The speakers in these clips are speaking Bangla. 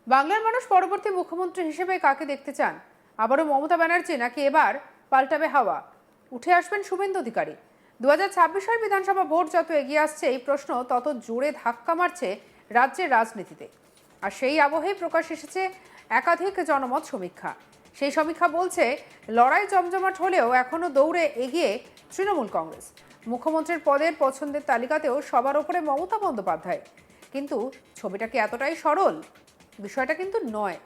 বাংলার মানুষ পরবর্তী মুখ্যমন্ত্রী হিসেবে কাকে দেখতে চান? আবারও মমতা ব্যানার্জি, নাকি এবার পাল্টাবে হাওয়া? উঠে আসবেন শুভেন্দু অধিকারী? 2026-এর বিধানসভা ভোট যত এগিয়ে আসছে, এই প্রশ্ন তত জোরে ধাক্কা মারছে রাজ্যের রাজনীতিতে। আর সেই আবহেই প্রকাশ এসেছে একাধিক জনমত সমীক্ষা। সেই সমীক্ষা বলছে, লড়াই জমজমাট হলেও এখনও দৌড়ে এগিয়ে তৃণমূল কংগ্রেস। মুখ্যমন্ত্রীর পদের পছন্দের তালিকাতেও সবার ওপরে মমতা বন্দ্যোপাধ্যায়। কিন্তু ছবিটা কি এতটাই সরল? বিষয়টা কিন্তু নয়।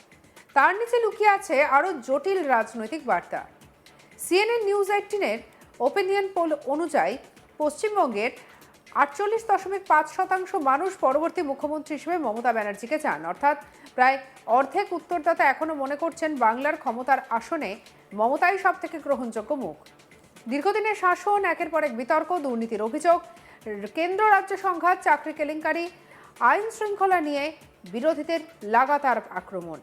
তার নিচে লুকিয়ে আছে আরও জটিল রাজনৈতিক বার্তা। CNN নিউজ 18-এর ওপিনিয়ন পোল অনুযায়ী পশ্চিমবঙ্গের 48.5% মানুষ পরবর্তী মুখ্যমন্ত্রী হিসেবে মমতা ব্যানার্জিকে চান। অর্থাৎ প্রায় অর্ধেক উত্তরদাতা এখনও মনে করছেন বাংলার ক্ষমতার আসনে মমতাই সব থেকে গ্রহণযোগ্য মুখ। দীর্ঘদিনের শাসন, একের পর এক বিতর্ক, দুর্নীতির অভিযোগ, কেন্দ্র রাজ্য সংঘাত, চাকরি কেলেঙ্কারি, আইন শৃঙ্খলা নিয়ে বিরোধীদের লাগাতার আক্রমণ,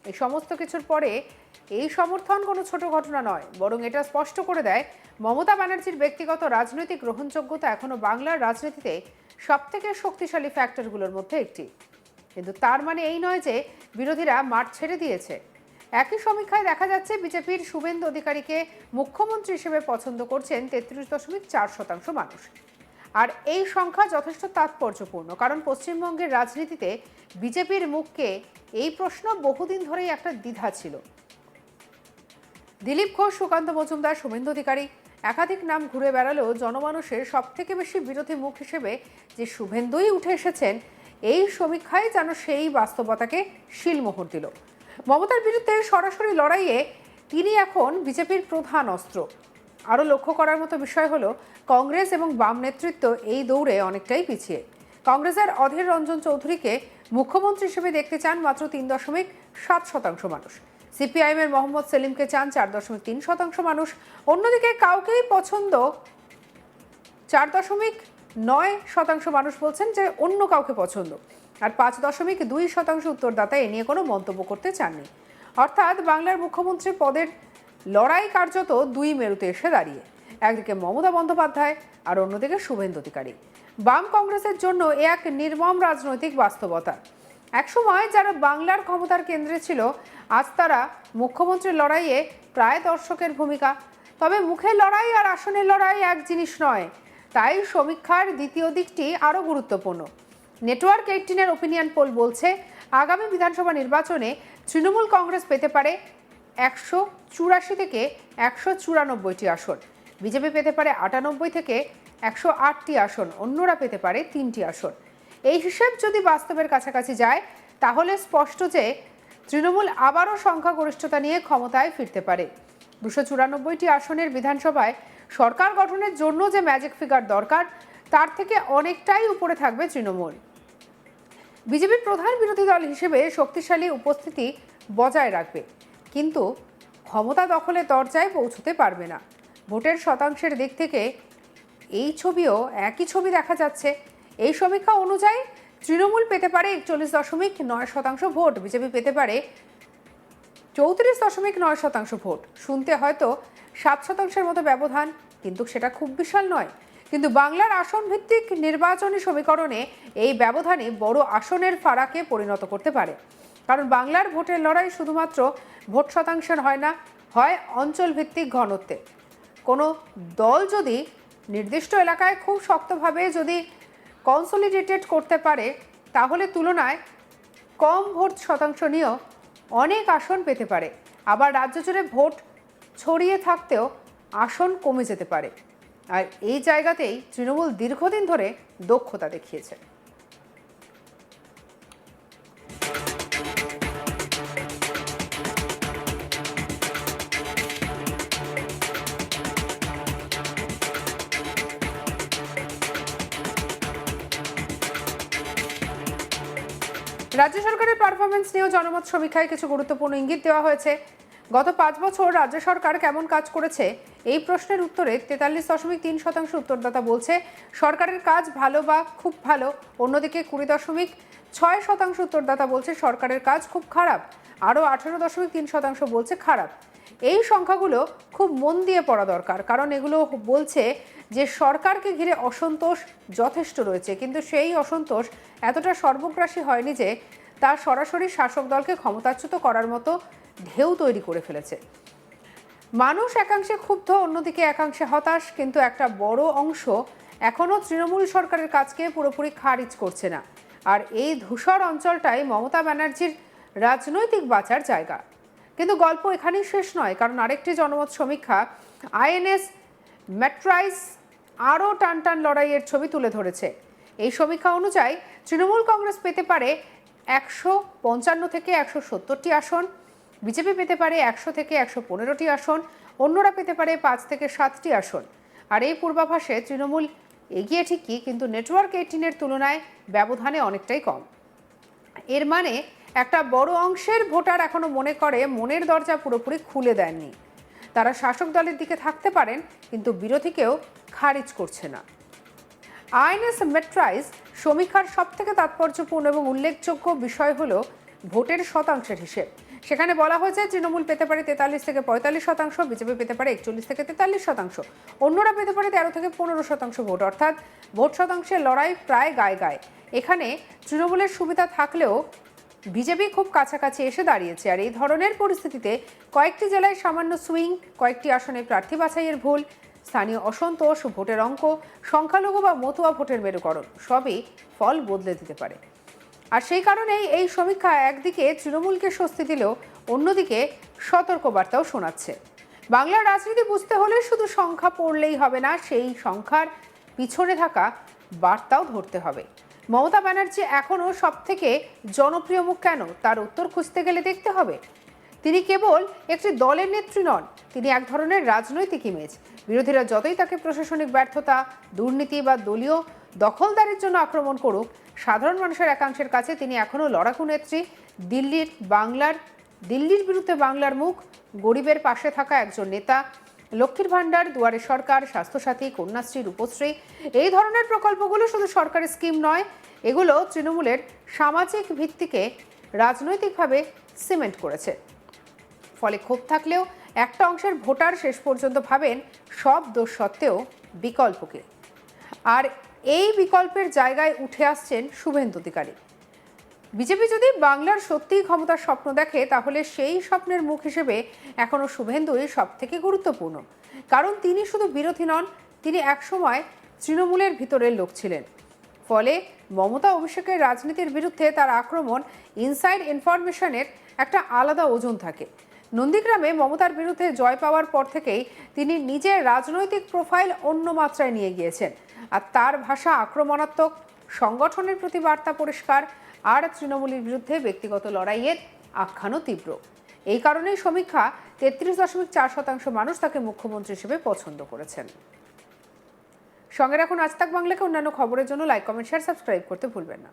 এই সমস্ত কিছুর পরে এই সমর্থন কোনো ছোট ঘটনা নয়, বরং এটা স্পষ্ট করে দেয় মমতা ব্যানার্জির ব্যক্তিগত রাজনৈতিক গ্রহণযোগ্যতা এখনো বাংলার রাজনীতিতে সবথেকে শক্তিশালী ফ্যাক্টরগুলোর মধ্যে একটি। কিন্তু তার মানে এই নয় যে বিরোধীরা মাঠ ছেড়ে দিয়েছে। একই সমীক্ষায় দেখা যাচ্ছে বিজেপির শুভেন্দু অধিকারীকে মুখ্যমন্ত্রী হিসেবে পছন্দ করছেন 33.4% মানুষ। আর এই সংখ্যা যথেষ্ট তাৎপর্যপূর্ণ, কারণ পশ্চিমবঙ্গের রাজনীতিতে বিজেপির মুখকে এই প্রশ্ন বহুদিন ধরেই একটা দ্বিধা ছিল। দিলীপ ঘোষ, সুকান্ত মজুমদার, শুভেন্দু অধিকারী, একাধিক নাম ঘুরে বেড়ালেও জনমানুষের সব থেকে বেশি বিরোধী মুখ হিসেবে যে শুভেন্দুই উঠে এসেছেন, এই সমীক্ষায় যেন সেই বাস্তবতাকে শিলমোহর দিল। মমতার বিরুদ্ধে সরাসরি লড়াইয়ে তিনি এখন বিজেপির প্রধান অস্ত্র। আরও লক্ষ্য করার মতো বিষয় হলো, কংগ্রেস এবং বাম নেতৃত্ব এই দৌড়ে অনেকটাই পিছিয়ে। কংগ্রেসের অধীর রঞ্জন চৌধুরীকে মুখ্যমন্ত্রী হিসেবে দেখতে চান মাত্র 3.7% মানুষ। সিপিআইএমের মোহাম্মদ সেলিমকে চান 4.3% মানুষ। অন্যদিকে কাউকেই পছন্দ 4.9% মানুষ বলছেন যে অন্য কাউকে পছন্দ, আর 5.2% উত্তরদাতা এ নিয়ে কোনো মন্তব্য করতে চাননি। অর্থাৎ বাংলার মুখ্যমন্ত্রী পদের লড়াই কার্যত দুই মেরুতে এসে দাঁড়িয়ে, একদিকে মমতা বন্দ্যোপাধ্যায় আর অন্যদিকে শুভেন্দু অধিকারী। বাম কংগ্রেসের জন্য এ এক নির্মম রাজনৈতিক বাস্তবতা। একসময় যারা বাংলার ক্ষমতার কেন্দ্রে ছিল, আজ তারা মুখ্যমন্ত্রীর লড়াইয়ে প্রায় দর্শকের ভূমিকা। তবে মুখের লড়াই আর আসনের লড়াই এক জিনিস নয়, তাই সমীক্ষার দ্বিতীয় দিকটি আরও গুরুত্বপূর্ণ। নেটওয়ার্ক 18-এর ওপিনিয়ন পোল বলছে, আগামী বিধানসভা নির্বাচনে তৃণমূল কংগ্রেস পেতে পারে 184 থেকে 194টি আসন, বিজেপি পেতে পারে 98 থেকে 108টি আসন, অন্যরা পেতে পারে 3টি আসন। এই হিসেব যদি বাস্তবের কাছাকাছি যায়, তাহলে স্পষ্ট যে তৃণমূল আবারও সংখ্যাগরিষ্ঠতা নিয়ে ক্ষমতায় ফিরতে পারে। 294টি আসনের বিধানসভায় সরকার গঠনের জন্য যে ম্যাজিক ফিগার দরকার, তার থেকে অনেকটাই উপরে থাকবে তৃণমূল। বিজেপির প্রধান বিরোধী দল হিসেবে শক্তিশালী উপস্থিতি বজায় রাখবে, কিন্তু ক্ষমতা দখলের দরজায় পৌঁছতে পারবে না। ভোটের শতাংশের দিক থেকে এই ছবিও একই ছবি দেখা যাচ্ছে। এই সমীক্ষা অনুযায়ী তৃণমূল পেতে পারে 41.9% ভোট, বিজেপি পেতে পারে 34.9% ভোট। শুনতে হয়তো 7%-এর মতো ব্যবধান, কিন্তু সেটা খুব বিশাল নয়। কিন্তু বাংলার আসন ভিত্তিক নির্বাচনী সমীকরণে এই ব্যবধানই বড় আসনের ফারাকে পরিণত করতে পারে। কারণ বাংলার ভোটের লড়াই শুধুমাত্র ভোট শতাংশের হয় না, হয় অঞ্চল ভিত্তিক ঘনত্বে। কোনো দল যদি নির্দিষ্ট এলাকায় খুব শক্তভাবে যদি কনসলিডেটেড করতে পারে, তাহলে তুলনায় কম ভোট শতাংশ নিয়েও অনেক আসন পেতে পারে। আবার রাজ্য জুড়ে ভোট ছড়িয়ে থাকতেও আসন কমে যেতে পারে। আর এই জায়গাতেই তৃণমূল দীর্ঘদিন ধরে দক্ষতা দেখিয়েছে। রাজ্য সরকারের পারফরমেন্স নিয়েও জনমত সমীক্ষায় কিছু গুরুত্বপূর্ণ ইঙ্গিত দেওয়া হয়েছে। গত 5 বছর রাজ্য সরকার কেমন কাজ করেছে, এই প্রশ্নের উত্তরে 43.3% উত্তরদাতা বলছে সরকারের কাজ ভালো বা খুব ভালো। অন্যদিকে 20.6% উত্তরদাতা বলছে সরকারের কাজ খুব খারাপ। আরও 18.3% বলছে খারাপ। এই সংখ্যাগুলো খুব মন দিয়ে পড়া দরকার, কারণ এগুলো বলছে যে সরকারকে ঘিরে অসন্তোষ যথেষ্ট রয়েছে, কিন্তু সেই অসন্তোষ এতটা সর্বগ্রাসী হয়নি যে তা সরাসরি শাসক দলকে ক্ষমতাচ্যুত করার মতো ঢেউ তৈরি করে ফেলেছে। মানুষ একাংশে ক্ষুব্ধ, অন্যদিকে একাংশে হতাশ, কিন্তু একটা বড় অংশ এখনও তৃণমূল সরকারের কাজকে পুরোপুরি খারিজ করছে না। আর এই ধূসর অঞ্চলটাই মমতা ব্যানার্জির রাজনৈতিক বাঁচার জায়গা। কিন্তু গল্প এখানেই শেষ নয়, কারণ আরেকটি জনমত সমীক্ষা আইএনএস ম্যাট্রাইস আরও টানটান লড়াইয়ের ছবি তুলে ধরেছে। এই সমীক্ষা অনুযায়ী তৃণমূল কংগ্রেস পেতে পারে 155 থেকে 170টি আসন, বিজেপি পেতে পারে 100 থেকে 115টি আসন, অন্যরা পেতে পারে 5 থেকে 7টি আসন। আর এই পূর্বাভাসে তৃণমূল এগিয়ে ঠিকই, কিন্তু নেটওয়ার্ক 18-এর তুলনায় ব্যবধানে অনেকটাই কম। এর মানে একটা বড় অংশের ভোটার এখনো মনে করে মনের দরজা পুরোপুরি খুলে দেননি। তারা শাসক দলের দিকে থাকতে পারেন, কিন্তু বিরোধীকেও খারিজ করছে না। আইএনএস ম্যাট্রাইস সমীক্ষার সবথেকে তাৎপর্যপূর্ণ এবং উল্লেখযোগ্য বিষয় হলো ভোটের শতাংশের হিসেব। সেখানে বলা হয়েছে তৃণমূল পেতে পারে 43 থেকে 45%, বিজেপি পেতে পারে 41 থেকে 43%, অন্যরা পেতে পারে 13 থেকে 15% ভোট। অর্থাৎ ভোট শতাংশের লড়াই প্রায় গায়ে গায়ে। এখানে তৃণমূলের সুবিধা থাকলেও বিজেপি খুব কাছাকাছি এসে দাঁড়িয়েছে। আর এই ধরনের পরিস্থিতিতে কয়েকটি জেলায় সামান্য সুইং, কয়েকটি আসনে প্রার্থী বাছাইয়ের ভুল, স্থানীয় অসন্তোষ, ভোটের অঙ্ক, সংখ্যালঘু বা মতুয়া ভোটের মেরুকরণ সবই ফল বদলে দিতে পারে। আর সেই কারণেই এই সমীক্ষা একদিকে তৃণমূলকে স্বস্তি দিলেও অন্যদিকে সতর্কবার্তাও শোনাচ্ছে। বাংলার রাজনীতি বুঝতে হলে শুধু সংখ্যা পড়লেই হবে না, সেই সংখ্যার পিছনে থাকা বার্তাও ধরতে হবে। মমতা ব্যানার্জি এখনও সবথেকে জনপ্রিয় মুখ কেন, তার উত্তর খুঁজতে গেলে দেখতে হবে তিনি কেবল একটি দলের নেত্রী নন, তিনি এক ধরনের রাজনৈতিক ইমেজ। বিরোধীরা যতই তাকে প্রশাসনিক ব্যর্থতা, দুর্নীতি বা দলীয় দখলদারির জন্য আক্রমণ করুক, সাধারণ মানুষের একাংশের কাছে তিনি এখনও লড়াকু নেত্রী, দিল্লির বিরুদ্ধে বাংলার মুখ, গরিবের পাশে থাকা একজন নেতা। লক্ষ্মীর ভাণ্ডার, দুয়ারে সরকার, স্বাস্থ্যসাথী, কন্যাশ্রী, রূপশ্রী, এই ধরনের প্রকল্পগুলো শুধু সরকারি স্কিম নয়, এগুলো তৃণমূলের সামাজিক ভিত্তিকে রাজনৈতিকভাবে সিমেন্ট করেছে। ফলে ক্ষোভ থাকলেও একটা অংশের ভোটার শেষ পর্যন্ত ভাবেন সব দোষ সত্ত্বেও বিকল্পকে। আর এই বিকল্পের জায়গায় উঠে আসছেন শুভেন্দু অধিকারী। বিজেপি যদি বাংলার সত্যিই ক্ষমতার স্বপ্ন দেখে, তাহলে সেই স্বপ্নের মুখ হিসেবে এখনও শুভেন্দুই সব থেকে গুরুত্বপূর্ণ। কারণ তিনি শুধু বিরোধী নন, তিনি একসময় তৃণমূলের ভিতরের লোক ছিলেন। ফলে মমতা অভিষেকের রাজনীতির বিরুদ্ধে তার আক্রমণ, ইনসাইড ইনফরমেশনের একটা আলাদা ওজন থাকে। নন্দীগ্রামে মমতার বিরুদ্ধে জয় পাওয়ার পর থেকেই তিনি নিজের রাজনৈতিক প্রোফাইল অন্য মাত্রায় নিয়ে গিয়েছেন। আর তার ভাষা আক্রমণাত্মক, সংগঠনের প্রতি বার্তা পরিষ্কার, আর তৃণমূলের বিরুদ্ধে ব্যক্তিগত লড়াইয়ের আখ্যানও তীব্র। এই কারণেই সমীক্ষা 33.4% মানুষ তাকে মুখ্যমন্ত্রী হিসেবে পছন্দ করেছেন। সঙ্গে রাখুন আজ তাক বাংলাকে। অন্যান্য খবরের জন্য লাইক, কমেন্ট, শেয়ার, সাবস্ক্রাইব করতে ভুলবেন না।